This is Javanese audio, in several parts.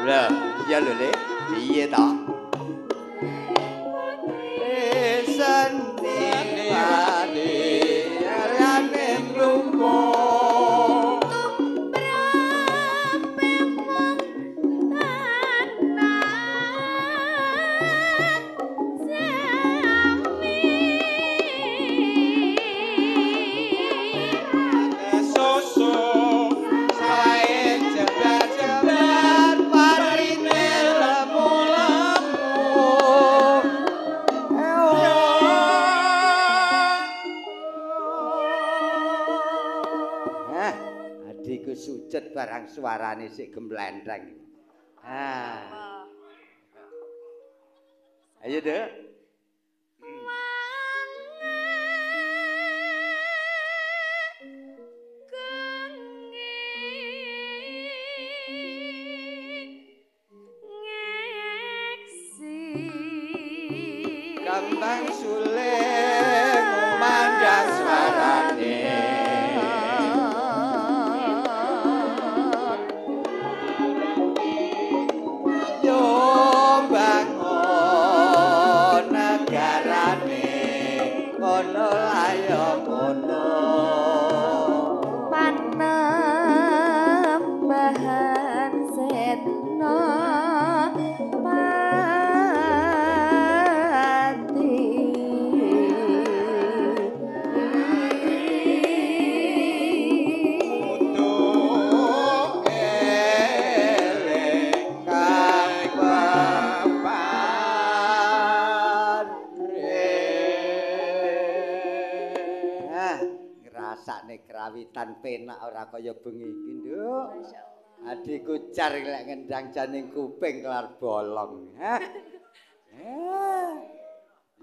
Lah, iya lho, Le. Piye ta? Sendiri arane mlumpuk sujud barang suarane sik gemblenteng. Ayo, Dek. Kambang suling mandang suarane krawitan penak ora kaya bengi iki, Nduk. Adikku jar lek ngendang janing kuping kelar bolong.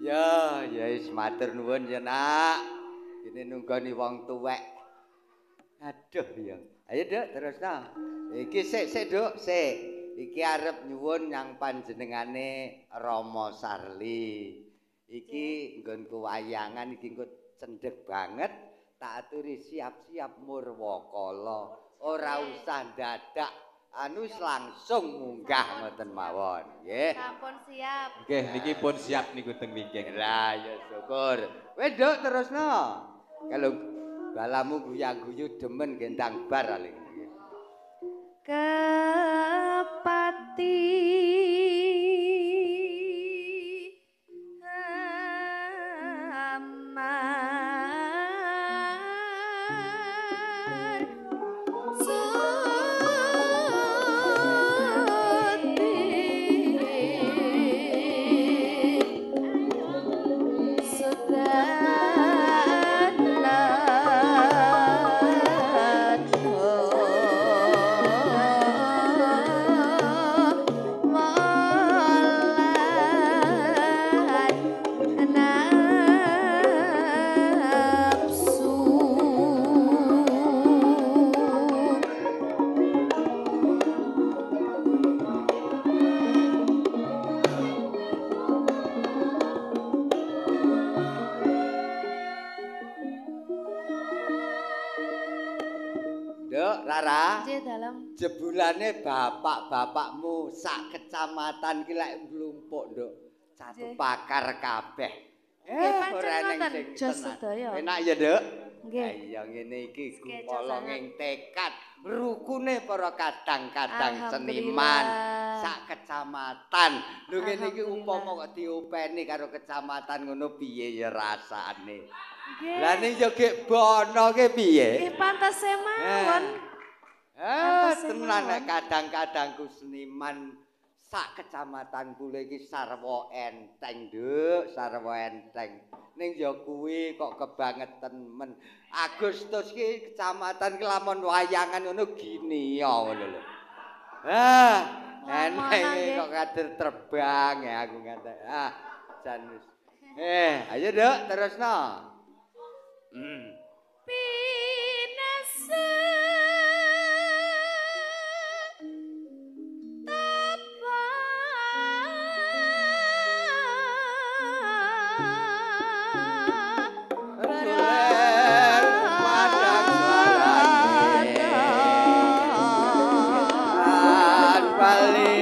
Ya, wis matur nuwun ya, Nak. Ini nunggoni wong tuwek. Aduh ya. Ayo, Duk, terusno. Iki sik, Duk, sik. Iki arep nyuwun nyang panjenengane Rama Sarli. Iki nggonku wayangan iki engko cendhek banget. Tak aturi siap-siap Murwakala. Ora usah dadak anu langsung munggah ngoten mawon, nggih. Sampun siap. Nggih, niki pun siap niku teng wingking. Lah ya syukur. Wis Nduk terusno. Kalau balamu guyang-guyu demen gendang bar aling. Kepati Jebulane bapak-bapakmu sak kecamatan ki lek mlumpuk, Nduk. Satu pakar kabeh. Ora ning sing sedaya. Enak ya, Nduk? Nggih. Iya ngene iki gumolonging tekad rukune para kadang-kadang seniman sak kecamatan. Lho ngene iki upama kok diopeni karo kecamatan ngono piye ya rasane. Lah ning yo gek bono ki piye? Nggih pantese mawon. Tenan nek kadang-kadangku seniman sak kecamatan kula iki sarwa enteng, Nduk, sarwa enteng. Ning ya kuwi kok kebangetan men. Agustus ki kecamatan ki lamun wayangan ngono gini ya ngono lho. Enek kok kader terbang ya aku ngatek. Jan wis. Ayo Nduk, terusno. Pinese Bali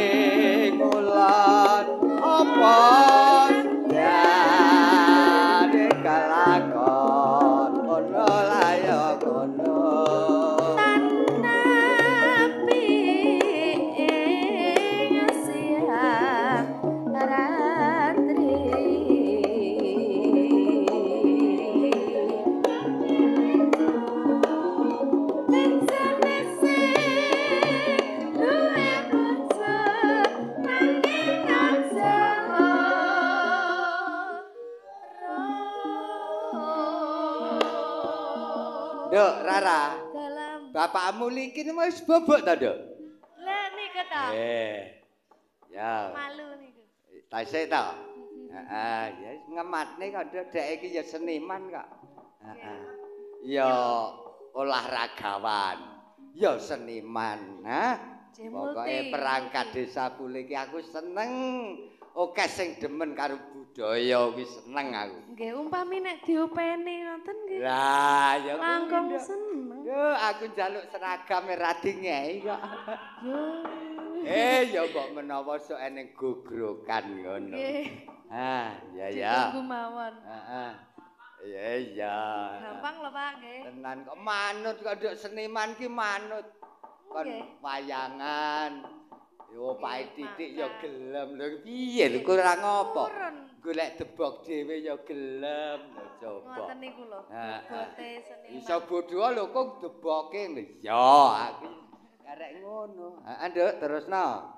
Duk, Rara. Dalam. Bapakmu iki wis bobok ta, Duk? Lah niku ta. Ya. Malu niku. Tasik ta? Heeh, ya ngematne kok Dek iki ya seniman kok. Heeh. Ya olahragawan, ya seniman, ha? Pokoke perangkat desa kule iki aku seneng. Oke sing demen karo budaya kuwi seneng aku. Nggih, umpami nek diopeni ngoten nggih. Lah, ya langkung seneng. Yo, aku njaluk seragam ra dingei kok. Yo. Ya mbok menawa sok eneng gogrokan ngono. Nggih. Ya ya. Ditunggu mawon. Heeh. Iya. Gampang lho Pak, nggih. Tenan kok manut kok nduk seniman ki manut. Kon wayangan. Yo Pak Titik ya gelem lho. Piye lho kurang apa? Golek debok dhewe ya gelem lho coba. Ngoten niku lho. Bote seniman. Iso bodho lho kok deboke lho. Ya aku arek ngono. Heeh Nduk, terusno.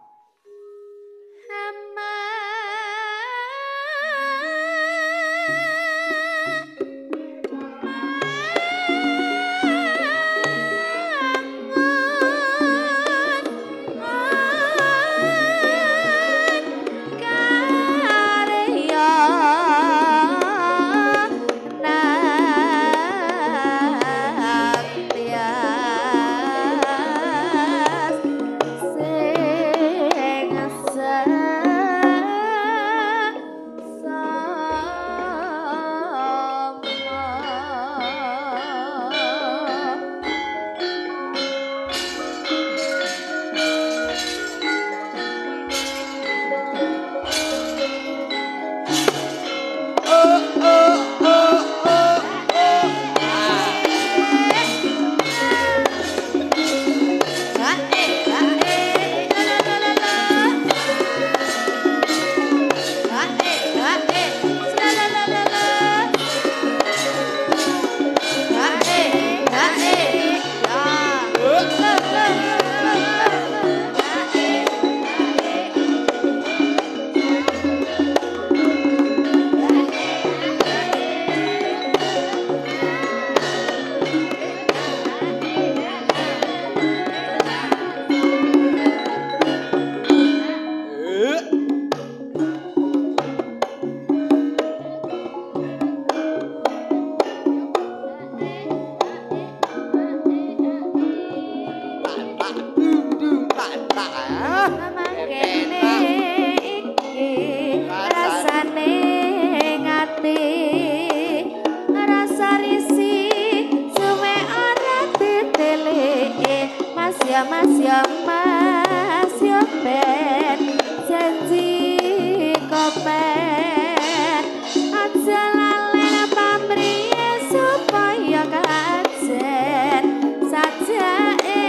Mas yo ben janji kopen aja lalen pamrih supaya kajen sajake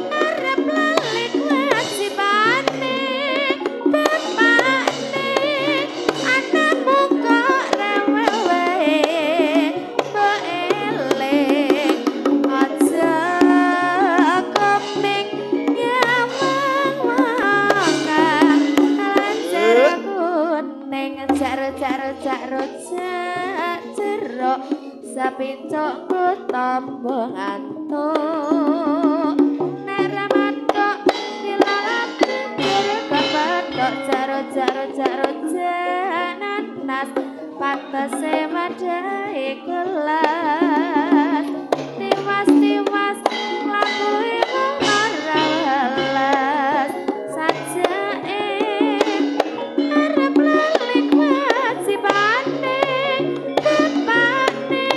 arep lali wajibane bapakne anakmu kok rewel wae mbok eling aja jeruk sapincukku tambah ngantuk nek ramatuk dilalap kepethuk jaruk nanas patese madai kelas tiwas lakune ora welas sajake arep lali wajibane bapakne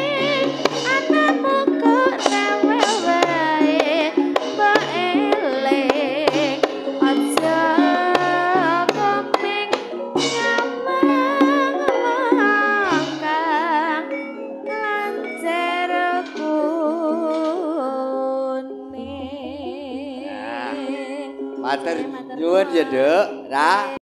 anakmu kok rewel wae mbok eling aja komeng nyamang kang lancer kuning. Matur nyuwun ya, Duk. Ra.